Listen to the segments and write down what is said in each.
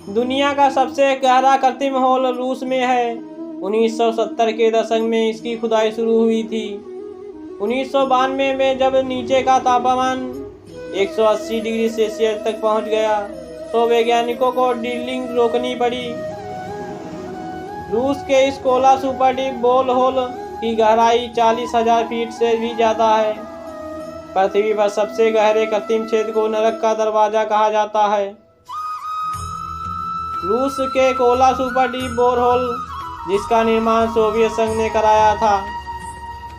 दुनिया का सबसे गहरा कृत्रिम होल रूस में है। 1970 के दशक में इसकी खुदाई शुरू हुई थी। 1992 में जब नीचे का तापमान 180 डिग्री सेल्सियस तक पहुंच गया तो वैज्ञानिकों को ड्रिलिंग रोकनी पड़ी। रूस के इस कोला सुपर डीप बोल होल की गहराई 40,000 फीट से भी ज़्यादा है। पृथ्वी पर सबसे गहरे कृत्रिम छेद को नरक का दरवाजा कहा जाता है। रूस के कोला सुपर डीप बोरहोल, जिसका निर्माण सोवियत संघ ने कराया था,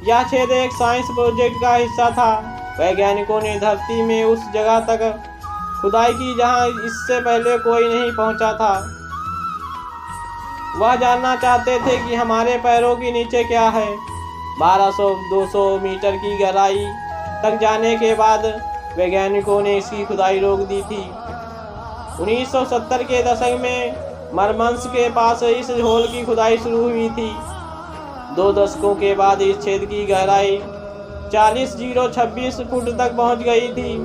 यह छेद एक साइंस प्रोजेक्ट का हिस्सा था। वैज्ञानिकों ने धरती में उस जगह तक खुदाई की जहां इससे पहले कोई नहीं पहुंचा था। वह जानना चाहते थे कि हमारे पैरों के नीचे क्या है। 1200-200 मीटर की गहराई तक जाने के बाद वैज्ञानिकों ने इसकी खुदाई रोक दी थी। 1970 के दशक में मरमंस्क के पास इस होल की खुदाई शुरू हुई थी। 2 दशकों के बाद इस छेद की गहराई 40,026 फुट तक पहुंच गई थी।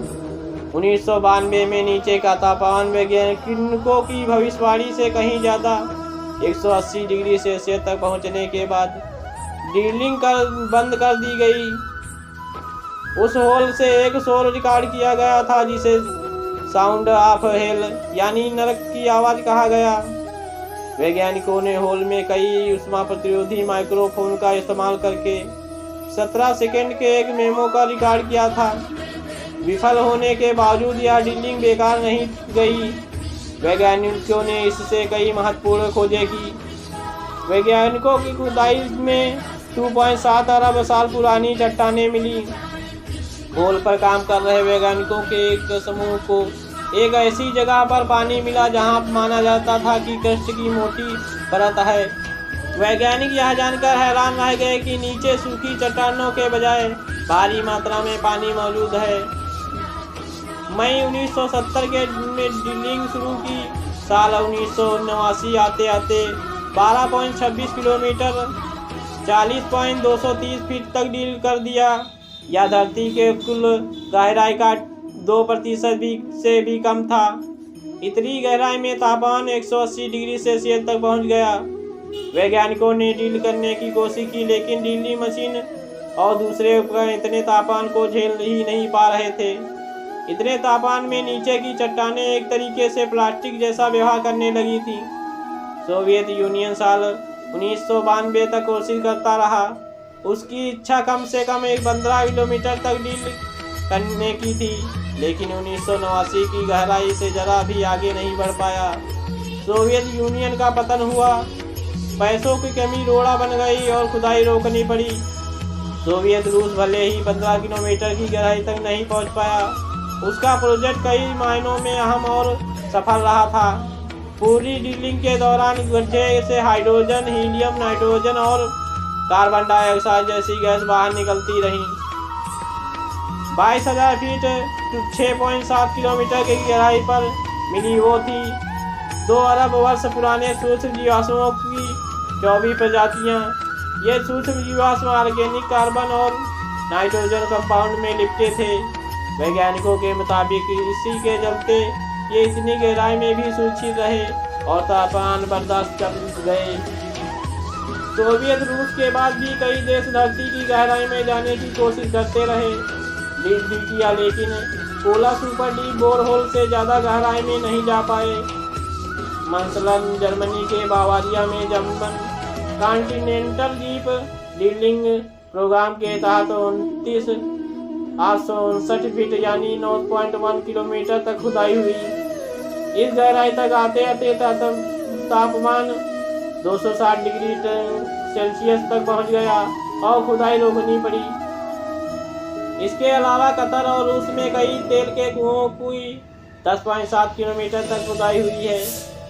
1992 में नीचे का तापमान वैज्ञानिकों की भविष्यवाणी से कहीं ज़्यादा 180 डिग्री सेल्सियस तक पहुंचने के बाद ड्रिलिंग बंद कर दी गई। उस होल से एक शोर रिकॉर्ड किया गया था जिसे साउंड ऑफ हेल यानी नरक की आवाज़ कहा गया। वैज्ञानिकों ने होल में कई ऊष्मा प्रतिरोधी माइक्रोफोन का इस्तेमाल करके 17 सेकंड के एक मेमो का रिकॉर्ड किया था। विफल होने के बावजूद यह ड्रिलिंग बेकार नहीं गई। वैज्ञानिकों ने इससे कई महत्वपूर्ण खोजें की। वैज्ञानिकों की खुदाई में 2.7 अरब साल पुरानी चट्टानें मिली। होल पर काम कर रहे वैज्ञानिकों के एक समूह को एक ऐसी जगह पर पानी मिला जहां माना जाता था कि क्रस्ट की मोटी परत है। वैज्ञानिक यह जानकर हैरान रह गए कि नीचे सूखी चट्टानों के बजाय भारी मात्रा में पानी मौजूद है। मई 1970 के में ड्रिलिंग शुरू की। साल 1979 आते आते 12.26 किलोमीटर 40.230 फीट तक ड्रिल कर दिया। यह धरती के कुल गहराई का 2% से भी कम था। इतनी गहराई में तापमान 180 डिग्री सेल्सियस तक पहुंच गया। वैज्ञानिकों ने ड्रिल करने की कोशिश की लेकिन ड्रिलिंग मशीन और दूसरे उपकरण इतने तापमान को झेल ही नहीं पा रहे थे। इतने तापमान में नीचे की चट्टानें एक तरीके से प्लास्टिक जैसा व्यवहार करने लगी थी। सोवियत यूनियन साल 1992 तक कोशिश करता रहा। उसकी इच्छा कम से कम 15 किलोमीटर तक ड्रिल करने की थी, लेकिन 1989 की गहराई से जरा भी आगे नहीं बढ़ पाया। सोवियत यूनियन का पतन हुआ, पैसों की कमी रोड़ा बन गई और खुदाई रोकनी पड़ी। सोवियत रूस भले ही 15 किलोमीटर की गहराई तक नहीं पहुंच पाया, उसका प्रोजेक्ट कई मायनों में अहम और सफल रहा था। पूरी ड्रिलिंग के दौरान गड्ढे से हाइड्रोजन, हीलियम, नाइट्रोजन और कार्बन डाइऑक्साइड जैसी गैस बाहर निकलती रही। 22,000 फीट 6.7 किलोमीटर की गहराई पर मिली वो थी 2 अरब वर्ष पुराने सूक्ष्म जीवाश्मों की 24 प्रजातियाँ। ये सूक्ष्म जीवाश्म ऑर्गेनिक कार्बन और नाइट्रोजन कंपाउंड में लिपटे थे। वैज्ञानिकों के मुताबिक इसी के चलते ये इतनी गहराई में भी सुरक्षित रहे और तापमान बर्दाश्त कर गए। सोवियत रूस के बाद भी कई देश धरती की गहराई में जाने की कोशिश करते रहे। ड्रिल भी किया लेकिन कोला सुपर डीप बोरहोल से ज़्यादा गहराई में नहीं जा पाए। मसलन जर्मनी के बावारिया में German continental deep drilling program के तहत 29,859 फीट यानी 9.1 किलोमीटर तक खुदाई हुई। इस गहराई तक आते आते तापमान 260 डिग्री सेल्सियस तक पहुंच गया और खुदाई रोकनी पड़ी। इसके अलावा कतर और रूस में कई तेल के कुओं की 10.7 किलोमीटर तक खुदाई हुई है,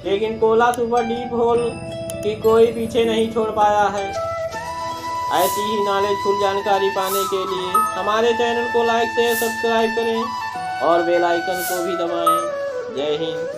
लेकिन कोला सुपर डीप होल की कोई पीछे नहीं छोड़ पाया है। ऐसी ही नॉलेजफुल जानकारी पाने के लिए हमारे चैनल को लाइक शेयर सब्सक्राइब करें और बेल आइकन को भी दबाएं। जय हिंद।